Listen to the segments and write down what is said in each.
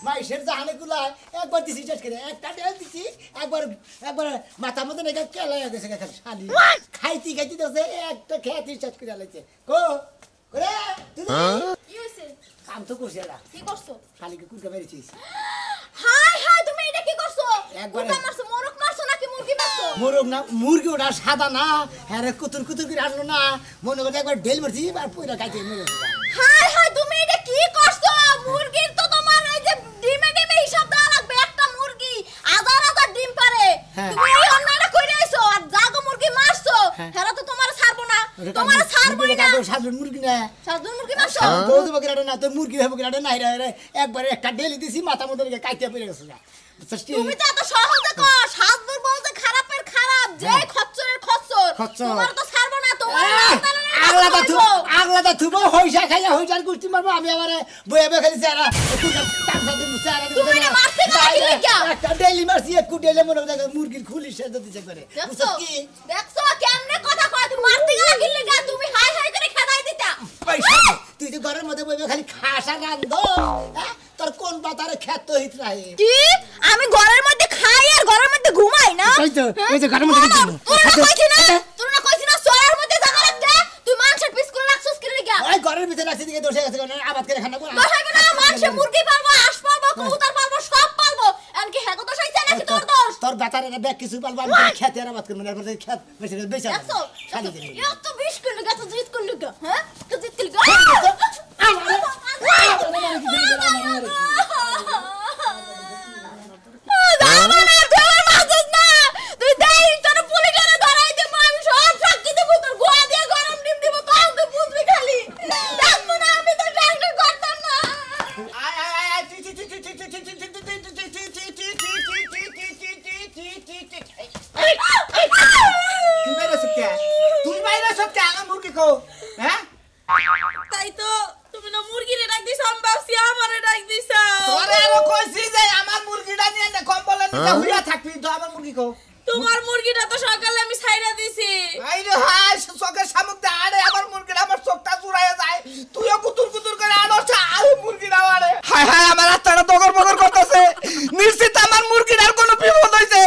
মাইশের জাহানে গুলায় একবার দিছি শেষ করে একটা ডেল দিছি একবার একবার মাথা মতো নাকি কেলাই গেছে খালি শালি খাইতে খাইতে দছে একটা খেতে শেষ করে লাইছে কো করে তুই কি হইছে কাম তো করছিস না কি করছো শালিকে কুরকা মেরেছিস হাই হাই তুমি এটা কি করছো একবারে- কুরকা মারছো মোরগ মারছো নাকি মুরগি মারছো মোরগ না মুরগি ওটা সাদা না হ্যাঁ রে কুতুর কুতুর করে আসলো না মনে করে একবার ঢেল মারছি আর পুরো খাইতে মেরে হাই হাই তুমি এটা কি করছো মুরগির তো তোমার ওই যে ডিমে ডিমে হিসাব দেওয়া লাগবে একটা মুরগি হাজার হাজার ডিম পারে হ্যাঁ। তুমি এই অন্যায়টা কইরা আইছো আর জাগো মুরগি মারছো হ্যাঁ। হেরা তো তোমার ছাড়বো না তোমার ছাড়বই না সাদুর মুরগি না সাধু মুরগি মারছো বৌদ্ধ বকরাটা না তোর মুরগি হবে কিনা নাই রে একবারে একটা ডেলি দিছি মাথা মতো কাইতে পড়ে গেছে তুমি তো এত সহজে কো সাধুর বউ যে খারাপের খারাপ যে খচ্চরের খচ্চর খচ্চর। তোমার তো ছাড়বো না তোমার আগলাটা থুবো হইসা খাইয়া হইসার কুস্তি মারবো আমি আবার বইয়া বইয়া খালি চেহারা তুমি এটা মারতে গেলে কি লিখা? একটা ডেলি মারছি একটু ডেলি মনে হয় মুরগির খুলি সে দিতে করে দেখছো বুঝছ কি দেখছো কেমনে কথা কয় তুমি মারতে গেলে কি লিখা? তুমি হাই হাই করে খেদাই দিতা পয়সা দে। তুই তো ঘরের মধ্যে বইবে খালি খাসা রান্ধ হ্যাঁ? তোর কোন বাতারে খেত হিত রাহে কি আমি ঘরের মধ্যে খাই আর ঘরের মধ্যে ঘুমাই না ওই তো, ওই তো ঘরের মধ্যে তোর কিন্তু। তোর না কইছি না সোয়ার মধ্যে জায়গা রাখতে তুই মানুষের পিস করে রাখছস কি লিখা? ওই ঘরের ভিতরে রাখছি দিকে দোষে গেছে আবাদ করে খানা করে বসাইবে না মানুষে মুরগি পালবো হাঁস পালবো কবুতর পালবো সব পালবো এমনকি হেগো দোষ হইছে নাকি তোর দোষ তোর বাতারে ব্যাগ কিছু পালবো আমি তোর খেতে আর আবাদ করবো না এরপরে খেত বেশি বেশি দেখছো খালি দিবি এত বিষ করে লিখা তো জিত করে লিখা হ্যাঁ তো জিত করে লিখা তুই বাইরে সত্যি তুই বাইরে সত্যি আমার মুরগি কো হ্যাঁ তাই তো তুমি না মুরগিরে ডাক দিছ আমি ভাবছি আমারে ডাক দিছ তোরে আরো কইছি যে আমার মুরগিটা নিয়ে না কম্বলের নিচে হুইয়া থাকবি তো আমার মুরগি কো তোমার মুরগিটা তো সকালে আমি ছাইরা দিছি আইরে হাই চোখের সামুক দে আরে আমার মুরগিটা আমার চোখটা চুরাইয়া যায় তুইও কুতুর কুতুর করে আনোছ আর মুরগিটা আরে হাই হাই আমার আত্মাটা দগর বগর করতেছে নিশ্চিত আমার মুরগিটার কোনো বিপদ হইছে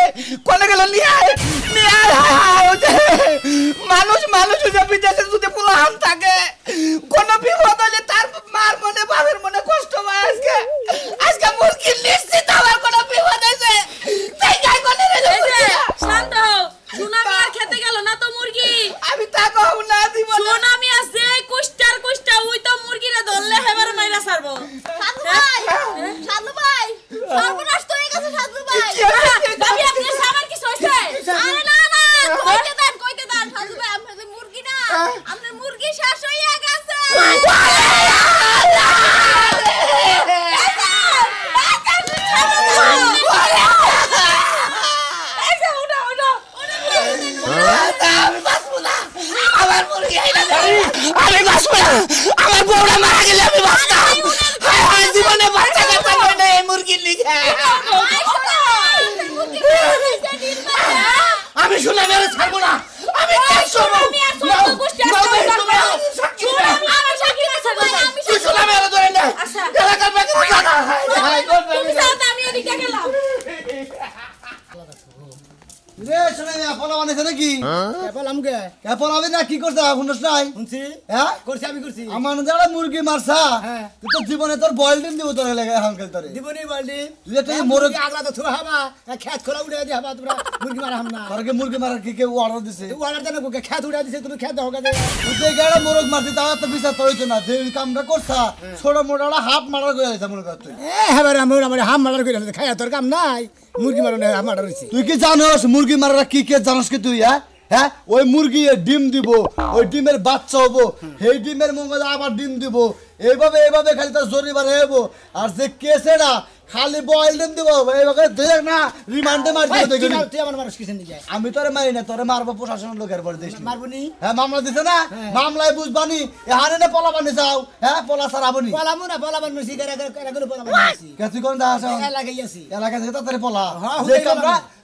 কোনে গেল নিয়ে আয় হাই হাই ওই যে মানুষ যে বিদেশে যদি পুলাহান থাকে কোনো বিপদ হলে তার মার মনে বাবার মনে কষ্ট হয় আজকে মুরগি নিশ্চিত আমার কোনো বিপদ হইছে তাই গায় কোনে রে এই যে শান্ত হও সুনামি আর খেতে গেল না তো মুরগি আমি তা কহু না দিব না সুনামি আছে কুষ্টা ওই তো মুরগিরে ধরলে হেবার মাইরা ছাড়বো সাধু ভাই সর্বনাশ তো হয়ে গেছে সাধু ভাই ভাবি আপনার সামান কি হইছে আরে না না কইতে দেন সাধু ভাই আপনাদের মুরগি না আপনার মুরগি শেষ হইয়া গেছে আমার বউরা মারা গেলে আমি বাঁচতাম জীবনে বাচ্চা কাচ্চা হয় না এই মুরগির লিগে আমি শুনলাম এর ছাড়বো না আমি রে শুনে না ফলো বানাইছে নাকি বললাম কে কেপল হবে না কি করছ শুনছ নাই শুনছি হ্যাঁ করছি আমি করছি আমার যারা মুরগি মারছা হ্যাঁ। তুই তো জীবনে তোর বয়েল ডিম দিব তোর লাগে হাঙ্কেল তোরে দিবনি বললি তুই একটা মোরগ আগলা তো থুয়া হবা খেত খোলা উড়ে দিয়ে হবা তোমরা মুরগি মারা হাম না তোরকে মুরগি মারার কি কেউ অর্ডার দিছে তুই অর্ডার দেন কোকে খেত উড়ে দিছে তুমি খেত হোগা দে তুই যে গাড়া মোরগ মারতি তাও তো বিচার তো হইতো না যে কামটা করছা ছোট মোটা হাফ মারার করে আইছা মনে কর তুই এ হেবার আমার হাম মারার কইরা খায়া তোর কাম নাই মুরগি মারনে হাম মারার হইছে তুই কি জানোস মুরগি মারার কি কে জানোস কি তুই হ্যাঁ হ্যাঁ ওই মুরগি ডিম দিব ওই ডিমের বাচ্চা হবো সেই ডিমের মঙ্গলে আবার ডিম দিব এইভাবে খালি তার জরিবার হইব আর যে কেসেরা খালি বয়েল ডিম দিব এইভাবে দেখ না রিমান্ডে মার দিব দেখি তুই আমার মানুষ কিসেন দিকে আমি তোরে মারি না তোরে মারবো প্রশাসনের লোকের পরে দেশ মারবনি হ্যাঁ মামলা দিছে না মামলায় বুঝবানি এখানে না পলাবানি যাও হ্যাঁ পলা সারাবনি পলামু না পলাবার মুসি করে করে পলাবার মুসি কে তুই কোন দাস লাগাই আছি এলাকা থেকে তাড়াতাড়ি পলা হ্যাঁ,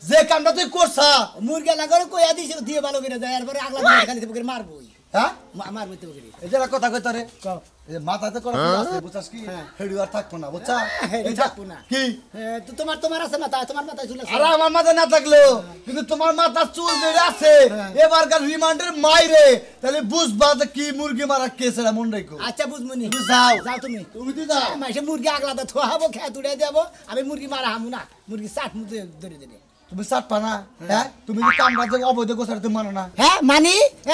যে কামটা তুই করছা মুরগি লাগারে কইয়া দিছে দিয়ে ভালো করে যায় এরপরে আগলা দিন খালি তোকে মারবো হ্যাঁ মারবো তোকে এই যে কথা কই তোরে এই মাথাতে করা আছে বুঝছস কি হেডু আর থাকবো না বুঝছা হেডু থাকবো না। কি তো তোমার আছে মাথা, তোমার মাথায় চুল আছে। আরে আমার মাথা না থাকলো কিন্তু তোমার মাথা চুল বেড়ে আছে এবারকার রিমান্ডের মাইরে তাহলে বুঝবা যে কি মুরগি মারা কেস এরা মন রাখো। আচ্ছা বুঝমুনি, যাও যাও তুমি। তুমি দি দাও মাইসে মুরগি আগলাতে থোয়াবো, খেয়ে তুড়ে দেবো, আমি মুরগি মারা হামু না, মুরগি চাট মুতে ধরে দেবে। তুমি সাত পানা হ্যাঁ তুমি কি কামরা যে অবৈধ গোছার তুমি মানো না হ্যাঁ মানি,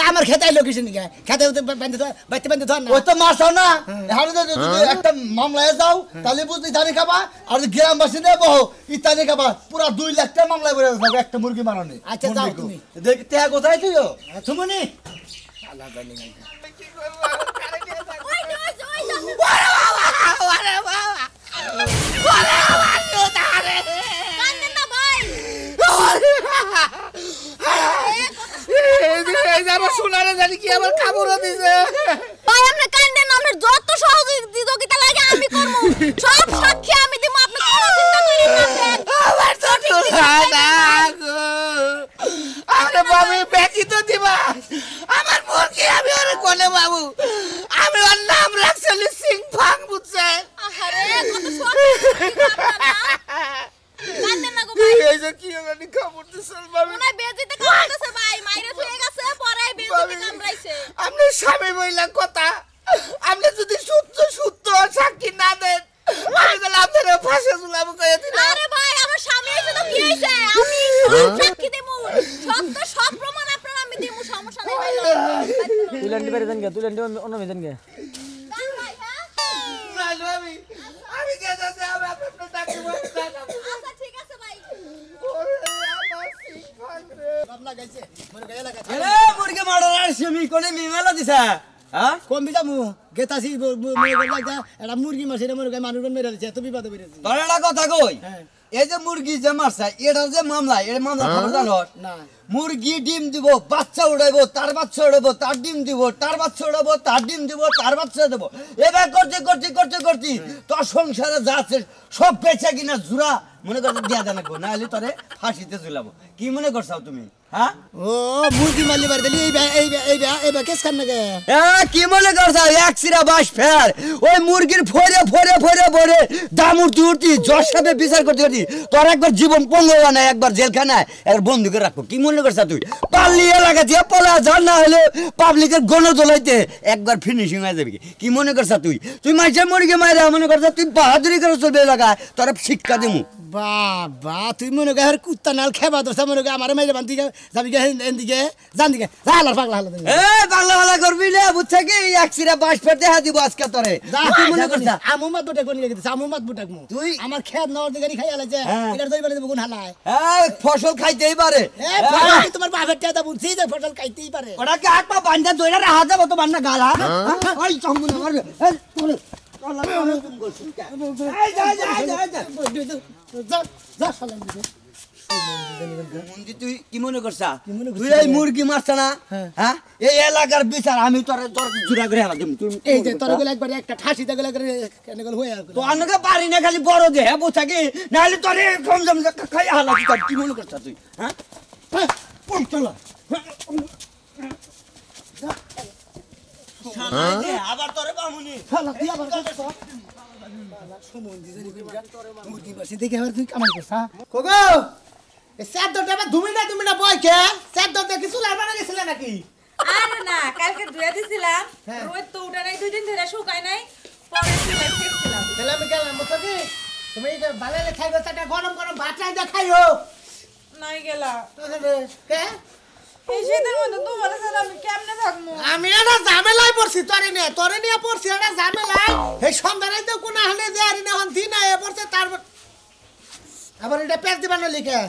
আমার খেতে লোকেশন নিকে খেতে বাড়িতে ধর না। ওই তো মারছাও না এখানে যদি একটা মামলায় যাও তাহলে বুঝতে ইতানি খাবা আর গ্রামবাসী নেব ইতানি খাবা পুরা 2 লাখ টাকা মামলায় বেড়ে যাবে একটা মুরগি মারনে। আচ্ছা যাও তুমি। দেখ টেয়া কোথায় তুইও সুমনি কি করব কারে নিয়ে যাক ওই যে, ওই যে, ওই যে। ওরে বাবা ওরে বাবা জোতারে কান্দেন না ভাই। এই যে আমার সোনারে জানি কি আমার কামড় দিছে ভাই আপনি কান্দেন না, আপনার যত সহযোগিতা লাগে আমি করব। সব সাক্ষী আমি দিব, আপনি কোনো চিন্তা করেন না। আমার তো সোনা গো আরে বাবু বেকি তো দিবা আমার মুরগি আমি ওরে কোনে বাবু আমি ওর নাম রাখছিলি সিং ফাং বুঝছেন আহারে কত সহযোগিতা আপনারা। কান্দেন না গো ভাই। এই যে কি জানি কামড় দিছে বাবু মনে হয় বেজিতে কামড়াইছে ভাই, মাইরে থুয়ে গেছে, পরে বেজিতে কামড়াইছে। আপনি স্বামী বইলা কথা আপনি যদি সত্য সাক্ষী না দেন আমি গেলে আপনার ফাঁসে ঝুলাবো কয়ে দিলাম আরে ভাই আমার স্বামী এসে তো কি হইছে, আমি সব সাক্ষী দেব, সত্য সব প্রমাণ আপনারা আমি দেব, সমস্যা নেই ভাই। তুলেন্ডি বেরে দেন গে তুলেন্ডি অন্য মেদেন গে দাঁড় ভাই, হ্যাঁ? আমি কে যাচ্ছি আমি আপনার ডাকি বলতে আচ্ছা ঠিক আছে ভাই। আমার সিং ফাং রে বাবলা গাইছে মুরগি লাগাছে। আরে মুরগি মারার আর সেমি কোনে মিমেলা দিছা হ্যাঁ কম বিজামু গেতাছি মুরগি লাগা এটা মুরগি মারছে, এটা মুরগি মানুষ মেরে দিছে, এত বিপদে পড়েছি। তোর একটা কথা কই হ্যাঁ এই যে মুরগি যে মারছে এটা যে মামলা এর মামলা খবর জানো না মুরগি ডিম দিব বাচ্চা উড়াইবো তার বাচ্চা উড়াইবো তার ডিম দিব তার বাচ্চা উড়াবো তার ডিম দিব তার বাচ্চা দেবো এবার করতে তোর সংসারে যা আছে সব বেচা কিনা জুড়া মনে করতে দিয়া দেন না হলে তোরে ফাঁসিতে ঝুলাবো কি মনে করছাও তুমি হ্যাঁ ও মুরগি মারলি বার দিলি এই কেস খান নাকি কি মনে করছাও এক সিরা বাস ফের ওই মুরগির ফরে দামুর তুই জজ সাহেবে বিচার করতে তোর একবার জীবন পঙ্গা নাই একবার জেলখানায় একবার বন্ধুকে রাখো কি মনে করছা তুই পাল্লি এলাকা দিয়ে পলা যান না হলে পাবলিকের গণদোলাইতে একবার ফিনিশিং হয়ে যাবে কি মনে করছা তুই মাইসের মুরগি মাইরা মনে করছা তুই বাহাদুরি করে চলবে এলাকায় তোর শিক্ষা দিমু বাবা তুই মনে কর কুত্তা নাল খেবা দোসা মনে কর আমার মাইরে বান্তি যাবি গে এদিকে জান দিকে জালা পাগলা হলো এ পাগলা করবি না বুঝছ কি এক সিরা বাস ফের দেখা দিব আজকে তোরে কি মনে করছা আমু মাত বুটা কোন গেছে আমু মাত বুটাক মু তুই আমার খেত নর দিকে খাই আলাছে এটা দই বলে দেব কোন হালায় ফসল খাইতেই পারে তোমার বাপের টাকা বুঝছি যে ফসল খাইতেই পারে ওরা কি হাত পা বান্ধা দইরা রাহা যাবো তো বান্না গালা ওই চম্বু না মারবে তুই কি মনে করছা তুই এই মুরগি মারছ না হ্যাঁ এই এলাকার বিচার আমি তোর জুড়া করে হেলা দিম এই যে তোর গলে একবার একটা ঠাসি দগলে করে কেন গল হয়ে তো অনেকে পারি না খালি বড় দে হ্যাঁ বোঝা কি নাহলে তোর কম জম খাই হালা তোর কি মনে করছা তুই হ্যাঁ চলো আবার তোরে বামুনি শালা তুই আবার কত সুমন্দি জানি মুরগি বাসি দেখে আবার তুই কামাই করছ কোগো এ স্যার দরটা বা তুমি না বই কে স্যার দরটা কিছু লাইবা না গেছিল নাকি আরে না কালকে ধুয়ে দিছিলাম রোদ তো উঠে নাই 2 দিন ধরে শুকায় নাই পরে সিলাই খেয়েছিলাম তাহলে আমি গেলাম বুঝছো কি তুমি এই যে বালালে খাইবে সেটা গরম ভাত রাই দা খাইও নাই গেলা কে এই শীতের মধ্যে তোমার সাথে আমি কেমনে থাকবো আমি একটা ঝামেলায় পড়ছি তোরে নিয়ে পড়ছি একটা ঝামেলায় এই সন্ধ্যায় তো কোন হালে যে আর না দিন আয় পড়ছে তার আবার এটা পেজ দিবানো লিখে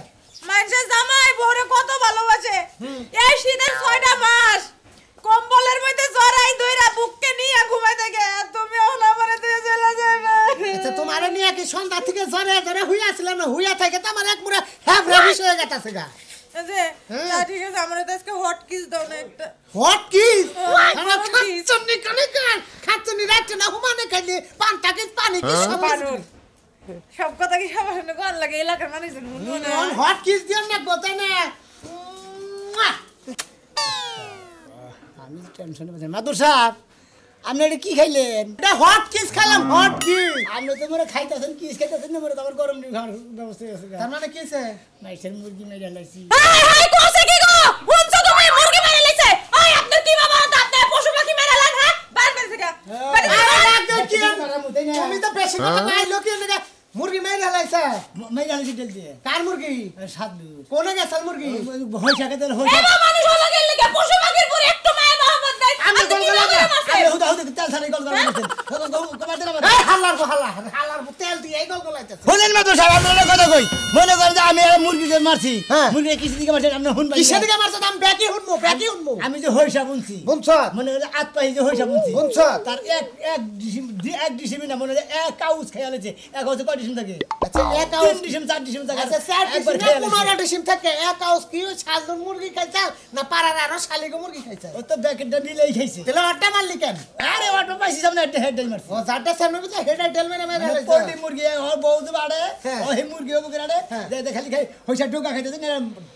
মানুষের জামাই বউরে কত ভালোবাসে এই শীতের 6টা মাস কম্বলের মধ্যে জড়াই দইরা বুককে নিয়ে ঘুমাইতে গে তুমি ওনা পরে দিয়ে চলে যাবে আচ্ছা তোমারে নিয়ে কি সন্ধ্যা থেকে জরে হুইয়াছিল না হুইয়া থেকে তো আমার এক পুরো হ্যাভরা বিষয় হয়ে গেছে গা যে ঠিক আছে আমরা তো আজকে হট কিস দাও না একটা হট কিস আমার খাচ্ছনি কানে কান খাচ্ছনি রাখছে না হুমানে খাইলে পান্তা কিস পানি কিস সব সব কথা কি সবার শুনে কোন লাগে এলাকার মানুষজন শুনবো না হট কিস দিও না বলতে না আমি টেনশনে আছি মাদুর সাহেব আপনি এটা কি খাইলেন? এটা হট কিস খেলাম, হট কিস। আপনি তো মনে খাইতেছেন কিস খাইতেছেন না, মনে তো আমার গরম ডিম খাওয়ার ব্যবস্থা আছে। তার মানে কি আছে? মাইসের মুরগি মেরে লাইছি। এই এই কোসে কি গো হুনছো তুমি মুরগি মেরে লাইছে ওই আপনি কি বাবা আপনি পশু পাখি মেরে লান হ্যাঁ বাইরে বের থেকে তুমি তো বেশি কথা কইলো কি লাগে মুরগি মেরে হালাইছে। মেরে লাইছি তেল দিয়ে। কার মুরগি? সাদু কোনে গেছাল মুরগি? হইছাকে তেল হইছা। এবা মানুষ হলো গেল লাগে পশু পাখির পরে একটু মায়া মোহাম্মদ নাই আমি আপনি কি গলগলা বাবা মারছে আরে হুদা হুদা তেল ছাড়াই গল গল মারছেন। কমাতে না এই হালার তেল দিয়ে এই গলগলাইতেছে। শুনেন মাত্র সাহেব আপনারা কথা কই মনে করেন যে আমি একটা মুরগিকে মারছি হ্যাঁ। মুরগি কিসে দিকে মারছেন আপনি শুনবেন কিসে দিকে মারছ? আমি ব্যাকি হুনমু। আমি যে হইসা বুনছি বুনছ? মনে হয় আত পাই যে হইসা বুনছি বুনছ? তার এক ডিসিম না মনে হয় এক কাউস খেয়ালেছে এক হচ্ছে কয় ডিসিম থাকে আচ্ছা এক আউস 3 ডিসিম 4 ডিসিম থাকে আচ্ছা স্যার একবার কিছু খেয়ালেছে 15 ডিসিম থাকে। এক আউস কি শালদুর মুরগি খাইছা না পাড়ার আরো শালিগো মুরগি খাইছা? ও তো ব্যাকেটটা দিলেই খাইছে তেল আড্ডা মারলি কেন? আরে অটো পাইছি সামনে একটা হেডাই মারছে ও যারটা সামনে বুঝা হেডা টেল মেরে মেরে হালাইছে। পোল্ট্রি মুরগি ওর বহুত বাড়ে হ্যাঁ। ও হে মুরগি ও মুরগি আড়ে হ্যাঁ। দে খালি খাই হইসা ঢোকা খাইতেছে না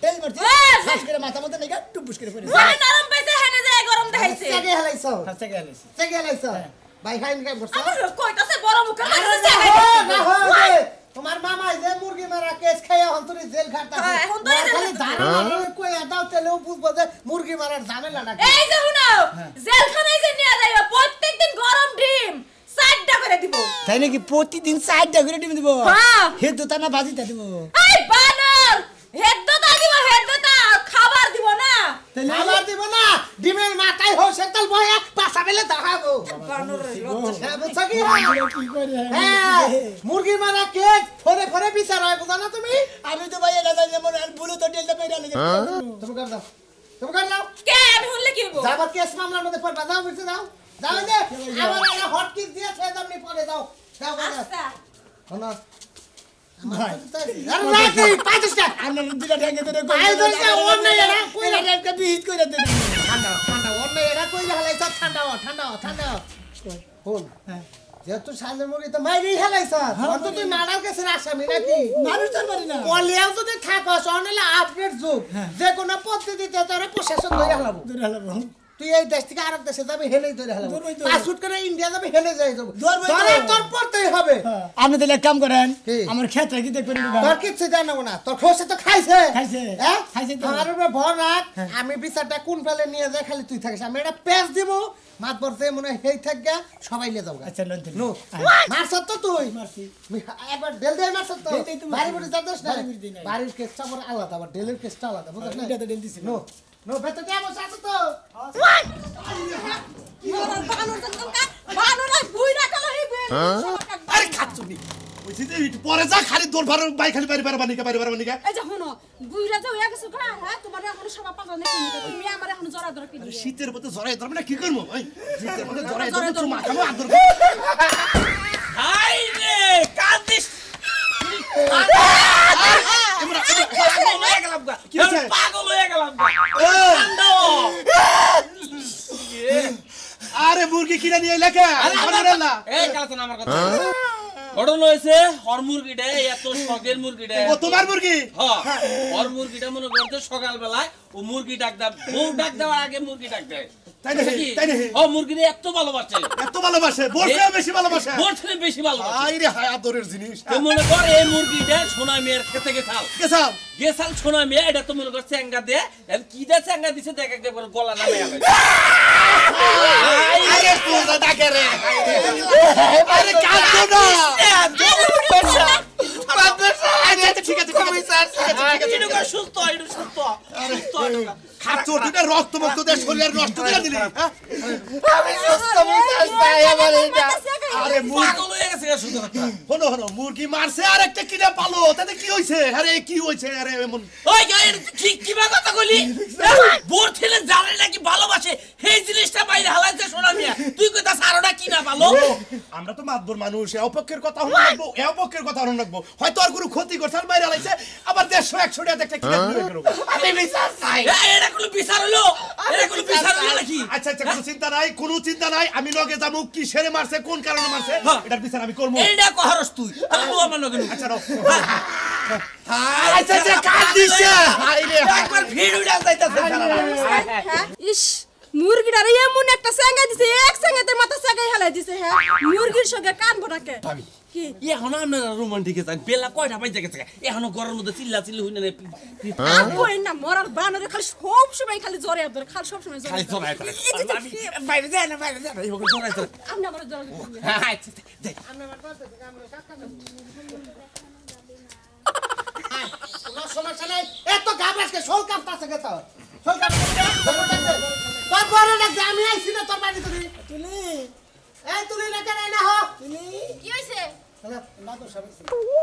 তেল মারছে হ্যাঁ। শ্বাস করে মাথা মধ্যে নেগা টুপুস করে পড়ে ওই নরম পাইছে হেনে যায় গরম দেখাইছে চেগে হালাইছো। হাসতে গেলিস চেগে হালাইছো। ভাই খাইন কাম করছ? আমার কইতাছে বড় মুখে আরে মারছে না হয় তোমার মামা যে মুরগি মারা কেস খাইয়া অন্তরে জেল খাটাছে। হ্যাঁ, এখন তো এটা খালি ধারণা কই দাও তেলেও বুঝবো যে মুরগি মারার ঝামেলাটা কি। এই যে শুনো জেলখানায় যে নিয়ে যাইবা প্রত্যেকদিন গরম ডিম 4টা করে দিব তাই নাকি প্রতিদিন 4টা করে ডিম দিব হ্যাঁ। হে তো তা না ভাজিটা দিব এই বানর হেদ্দতা দিব হেদ্দতা খাবার দিব না তাইলে আমার দিব না, ডিমের মাথায় হোসে তাল বয়া পাছা বেলে দেখাবো। বানর হ্যাঁ, বুঝছো কি? কি করে হ্যাঁ, মুরগি মারা কেস ফরে ফরে বিচার হয়, বুঝো না তুমি? আমি তো ভাই এটা জানি মনে আর ভুলে তো টেলটা পেরা লাগে তুমি কর দাও, তুমি কর দাও। কে আমি শুনলে কি হবো যাবার কেস মামলার মধ্যে পড়বা, যাও বুঝতে দাও। যাও যে আমার একটা হট কিস দিয়ে ছেড়ে দাও, নি পরে দাও। যাও করে দাও। আচ্ছা শোনো, ভাই আরে রাখি, পাঁচটা। আমরা দুটা ঠেকে ধরে আই দইছে, ওর নাই এরা, কই কইরা একটা বিহিত কইরা দেন ঠান্ডা, ঠান্ডা, ওর নাই এরা, কই হালাইছ, ঠান্ডা হ, ঠান্ডা হ, ঠান্ডা হ। শোন, হ্যাঁ যেহেতু সালের মুরগি তো মাইরেই হালাইছ, অন্ত তুই মার্ডার কেসের আসামি নাকি? মানুষ জান পারি না কলিয়াও যদি থাকস, অনেলে আপডেট যুগ, যে কোনো পদ্ধতিতে তোরা প্রশাসন ধরে হালাবো। ধরে হালাবো তুই এই দেশ থেকে আরেক দেশে যাবে, হেলেই ধরে হালাবো। ধরবই তো। পাসপোর্ট করে ইন্ডিয়া যাবে, হেলে যাই যাবো। ধরবই তো। ধরা তোর পড়তেই হবে। আপনি তাহলে এক কাম করেন কি? আমার ক্ষেত্রে কি দেখবেন তোর কিচ্ছু জানাবো না, তোর খোসে তো খাইছে। খাইছে। হ্যাঁ? খাইছে তো। আমার উপরে ভর রাখ, আমি বিচারটা কোন ফেলে নিয়ে যাই, খালি তুই থাকিস। আমি এটা পেঁচ দিব, মাত পড়তে মনে হয় হেই থাকগা, সবাই নিয়ে যাবো। আচ্ছা লন নো, মারছ তো তুই। মারছি একবার ডেল দিয়ে মারছ তো। ডেল দিয়ে তো মারছি। বাড়ি বুড়ি যাচ্ছিস না? বাড়ি বুড়ি দিই নাই। বাড়ির কেসটা আবার আলাদা, আবার ডেলের কেসটা আলাদা, বুঝছ না? এটা তো ডেল দিছি নো, নো, ভেতর দিয়ে বসে আছো তো। বানর বুইরা কালো হইবে আরে খাচ্ছুনি বুঝছি যে পরে যা খালি দৌড় ভার বাই খালি বাড়ি বাড়ি বাড়ি বাড়ি এই যে শোনো বুইরা যাও এক গেছো গা হ্যাঁ তোমার এখন সব পাগল নাকি তুমি আমার এখন জরা ধরে পিড়ি শীতের মধ্যে জড়াই ধরবে না কি করবো ভাই শীতের মধ্যে জড়াই ধরবো চুমা খাবো আদর হাই রে কাঁদিস পাগল হয়ে গেলাম আরে মুরগি কিনে নিয়ে লেখা এই কালকে আমার কথা ঘটনা হয়েছে হর মুরগিটা এত শখের মুরগিটা ও তোমার মুরগি হ্যাঁ হর মুরগিটা মনে করতে সকালবেলায় ও মুরগি ডাক দেয় বউ ডাক দেওয়ার আগে মুরগি ডাক দেয় তাই নাকি তাই নাকি ও মুরগিটা এত ভালোবাসে এত ভালোবাসে বলছে বেশি ভালোবাসে ওর থেকে বেশি ভালোবাসে আইরে হায় আদরের জিনিস তো মনে কর এই মুরগিটা সোনা মেয়ের খেতে গেছাল কেসাল গেছাল সোনা মেয়ে এটা তো মনে কর চ্যাঙ্গা দে কি দে চ্যাঙ্গা দিছে দেখ এক করে গলা নামে গেল আরে তোরা ডাকে রে আরে কাঁদো না ঠিক আছে সুস্থ সুস্থ খাচ্ছো তুই রক্ত মুক্ত দিয়ে শরীর নষ্ট করে দিলি আমি সুস্থ মিজাজ পাই আমার এটা। আরে পাগল হয়ে গেছে শুধু কথা হলো হলো মুরগি মারছে আর একটা কিনে পালো তাতে কি হইছে আরে কি হইছে আরে এমন ওই গায়ের কি বা কথা কইলি বোর ছেলে জানে নাকি ভালোবাসে এই জিনিসটা বাইরে হালাইতে শোনা মিয়া তুই কইতা সারোটা কি না ভালো আমরা তো মাতবর মানুষ এ অপক্ষের কথা হলো লাগবো এ অপক্ষের কথা হলো লাগবো হয়তো আর কোনো ক্ষতি করছে আর বাইরে হালাইছে আবার 150 100 টাকা একটা কিনে নিয়ে গেল আমি বিচার চাই। এটা কোনো বিচার হলো এটা কোনো বিচার হলো নাকি আচ্ছা আচ্ছা কোনো চিন্তা নাই আমি লগে যাবো কি সেরে মারছে কোন কারণে মারছে এটার বিচার আমি করব এইটা কহরস তুই তাহলে আমার লগে আচ্ছা রও আচ্ছা আচ্ছা কাট দিছে। আইরে একবার ভিড় উড়া যাইতাছে ইস মুরগিটার এমন একটা সেঙ্গা দিছে এক সেঙ্গাতে মাথা সেঙ্গাই হেলাই দিছে হ্যাঁ মুরগির সঙ্গে কান ভরাকে ভাবি কি এখন আমরা রোমান্টিকে যাই বেলা কয়টা বাজে গেছে এখনো ঘরের মধ্যে চিল্লা চিল্লি হইনা আপই না মরার বানরে খালি সব সময় খালি জ্বরে ধরে খালি সব সময় খালি জ্বরে জড়াই করে বাইরে যায় না এই হোক জড়াই করে আপনি আমার জ্বরে হ্যাঁ আচ্ছা যাই কোনো সমস্যা নাই এত গাবরাসকে শোল কাঁপতাছে কে তোর শোল কাঁপতাছে তোর বড় না আমি আইছি না তোর বাড়ি তুই এই তুই না কেন না হো কি হইছে না তো সব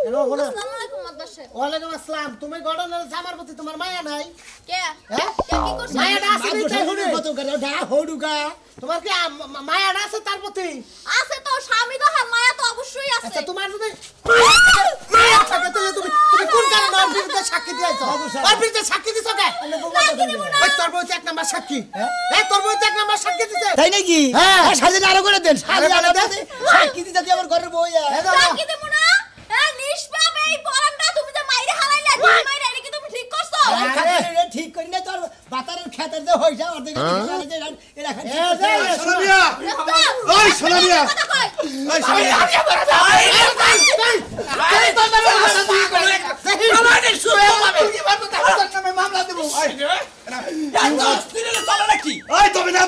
হ্যালো বলো আসসালামু আলাইকুম মাদবার সাহেব ওয়ালাইকুম আসসালাম তুমি গড়নের জামার প্রতি তোমার মায়া নাই কে হ্যাঁ কে কি করছ মায়াটা আছে তাই হুনে কত করে ডা হড়ুগা তোমার কি মায়াটা আছে তার প্রতি আছে তো স্বামী তো হার মায়া তো অবশ্যই আছে আচ্ছা তোমার যদি মায়া থাকে তাহলে তুমি কোন কারণে ওর বিরুদ্ধে সাক্ষী দিয়েছো ওর বিরুদ্ধে সাক্ষী দিছো কে ওই তোর বউতে এক নাম্বার সাক্ষী হ্যাঁ তোর বউতে এক নাম্বার সাক্ষী দিছে তাই নাকি হ্যাঁ সাজিন আরো করে দেন আরে আরে দে সাক্ষী দিতে দিয়ে আমার ঘরের বউ কি দেব না নিষ্পাপ এই পরানটা তুমি যে মাইরে হালাইলা তুমি মাইরে এটা কি তুমি ঠিক করছো ঠিক করি না তোর বাতারের খেতের যে হইছে অর্ধেক এরা সোনামিয়া ওই সোনামিয়া ওই সোনামিয়া আমাদের শুরু হবে মামলা দেব ওই তবে না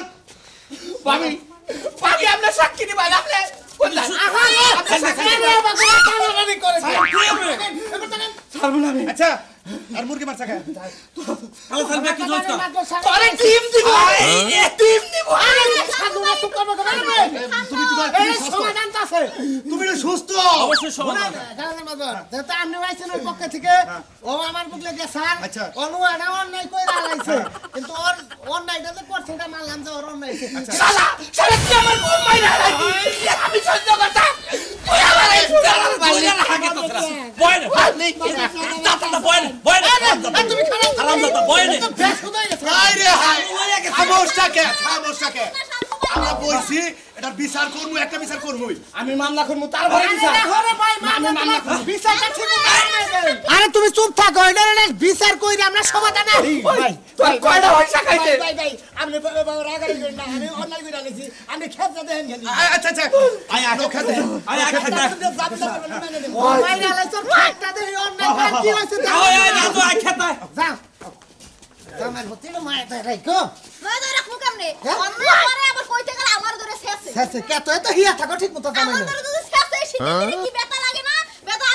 ভাবি ভাবি আমরা সাক্ষী দিবা আপনি আচ্ছা আর মুরগি মারছা কে আলো সালবে কি দোস্ত তোরে টিম দিব টিম দিব তুমি তোমার এই সমাধান আছে তুমি তো সুস্থ অবশ্যই সমাধান গানের মাঝে যেটা আপনি আইছেন ওই পক্ষ থেকে ও আমার বুকলে গেছান আচ্ছা। অনু এটা অন্যায় কইরা আলাইছে কিন্তু ওর অন্যায়টা যে করছে এটা মানলাম যে ওর অন্যায় শালা শালা কি আমার বউ মাইরা আমি সহ্য করতাম তুই আমার এই জালাল বয় না হাগে তো বয় না বয় না বয় না তুমি খারাপ আরাম দাও বয় না বেশ হয়ে গেছে হাই রে হাই সমস্যা কে আমরা বলছি এটা বিচার করব একটা বিচার করবই আমি মামলা করব তারপরে বিচার আরে ভাই মামলা বিচারটা ঠিক আরে তুমি চুপ থাকো এটা বিচার কইরা আমরা সমাধান ভাই তুই কয়টা পয়সা খাইতে ভাই ভাই আপনি রাগারি করেন না আমি অন্যায় করে আলেছি আমি খেতে দেন খালি আচ্ছা আচ্ছা আয় আয় খেতে আয় আয় খেতে ও মাইরা আলাইছ ফাটটা দেই অন্যায় করে কি হইছে আয় আয় না তো আয় খেতে যা আমার হতিলো মায়া তাই রাখো নয় ধরে রাখমু কেমনে অন্য পরে আবার কইতে গেলে আমার ধরে শেষে শেষে কে তো হিয়া থাকো ঠিক মতো জানাই আমার ধরে যদি শেষে শীতে কি ব্যথা লাগে না ব্যথা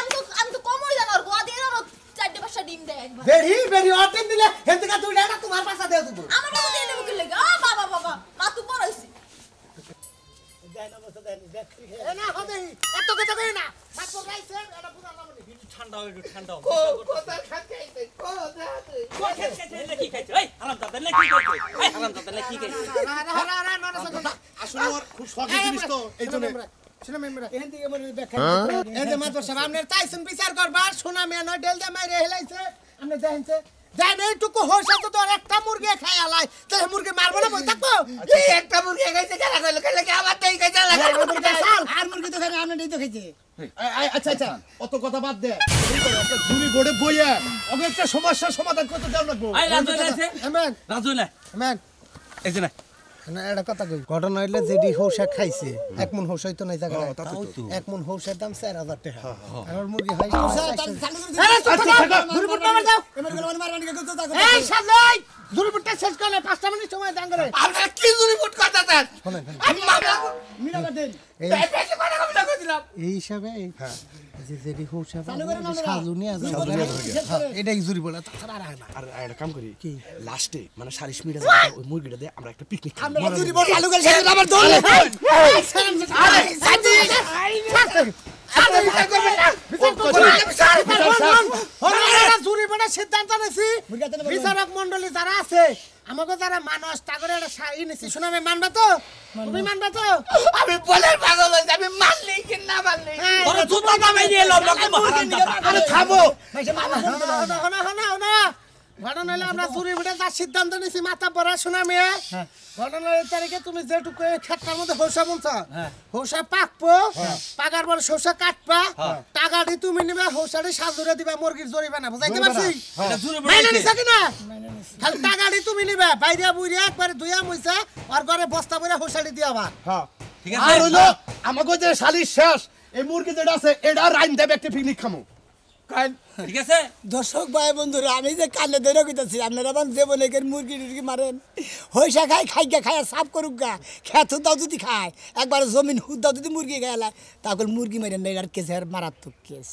আমি তো কমই জানো আর গোয়া দিয়ে ধরো 4-5টা ডিম দেয় একবার বেরি অটেন দিলে হেনতিকা দুইটা না তোমার পাশা দেও দিব আমার তো দিয়ে দেব কি লাগে বাবা মা তুই বড় হইছিস এ না হবে এত কথা কই না মাত্র রাইছে এটা পুরা নামনি ঠান্ডা হয়ে ঠান্ডা কোথায় খাইতে কোথায় খেতে কি খাইছে এই আরাম দাও না কি খাইছে এই আরাম দাও না কি খাইছে আসলে ওর খুব শখের জিনিস তো এইজন্য শুনা মেমরা এখান থেকে মনে ব্যাখ্যা এই যে মাত্র সাহেব আপনার তাইছেন বিচার করবা সোনা মেয়ে নয় ডেল দে মাইরে হেলাইছে আপনি দেখেনছে জান এইটুকু হইছে তো তোর একটা মুরগি খাই আলাই তাহলে মুরগি মারবো না বই থাকবো এই একটা মুরগি খাইছে কেন কইলো কেন কি আমার দেই খাইছে লাগা আর মুরগি তো খাই আপনি তো খাইছে আচ্ছা আচ্ছা অত কথা বাদ দে একটা ঝুড়ি বোর্ডে বইয়া ওকে একটা সমস্যার সমাধান করতে দাও লাগবো আয় রাজু আছে আমেন রাজু না আমেন এই যে না না এটা কথা কই ঘটনা হইলে যেডি হৌসা খাইছে এক মন হৌসা হইতো নাই জায়গা এক মন হৌসার দাম 4000 টাকা আর মুরগি হয় আরে দুরুপুর পাওয়া যাও এই সালাই দুরুপুরটা শেষ করলে 5টা মিনিট সময় দান করে আপনারা কি জুরি ফুট করতেছেন আমি মামলা মিলা দেন এই বেশি কথা কম না কইছিলাম এই হিসাবে যে যেডি হৌসা সাজুনিয়া যাও এটাই জুরি বলে তাছাড়া আর হয় না আর একটা কাম করি কি লাস্টে মানে 40 মিনিট ওই মুরগিটা দিয়ে আমরা একটা পিকনিক খাবো আমরা জুরি বড় চালু করে সেটা আমার দল সিদ্ধান্ত নিছি বিচারক মন্ডলী যারা আছে আমাকে যারা মানুষ তাগরে একটা শাড়ি নিছি শুনাবে মানবা তো তুমি মানবা তো আমি বলে পাগল হইছি আমি মানলি কি না মানলি তোর জুতা দামাই নিয়ে লও লোকে হারাম দাও আরে থামো না ঘটনা হলো আমরা জুরি ভিটে যা সিদ্ধান্ত নিছি মাথা পড়া শোনা মেয়ে ঘটনা এই তারিখে তুমি যেটুকু ক্ষেতটার মধ্যে হোসা বুনছো হোসা পাকবো পাকার পর শসা কাটবা টাকাটি তুমি নিবা হোসাটি সাজুরে দিবা মুরগির জরিবা না বুঝাইতে পারছি মাইনা নিছা কিনা খালি টাকাটি তুমি নিবা বাইরে বুইরে একবারে ধুইয়া মুইছা আর ঘরে বস্তা ভরে হোসাটি দিয়াবা হ্যাঁ ঠিক আছে আর হইলো আমাগো যে শালির শেষ এই মুরগি যেটা আছে এটা রাইন দেবে একটা পিকনিক খামু ঠিক আছে দর্শক ভাই বন্ধুরা আমি যে কানে ধরে কইতাছি আপনারা বান জীবনে এর মুরগি টুরগি মারেন হইসা খাইগা খায় সাফ করুক গা খেত দাও যদি খায় একবার জমিন হুদ দাও যদি মুরগি খায় তাহলে মুরগি মারেন না আর কেস আর মারাত্মক কেস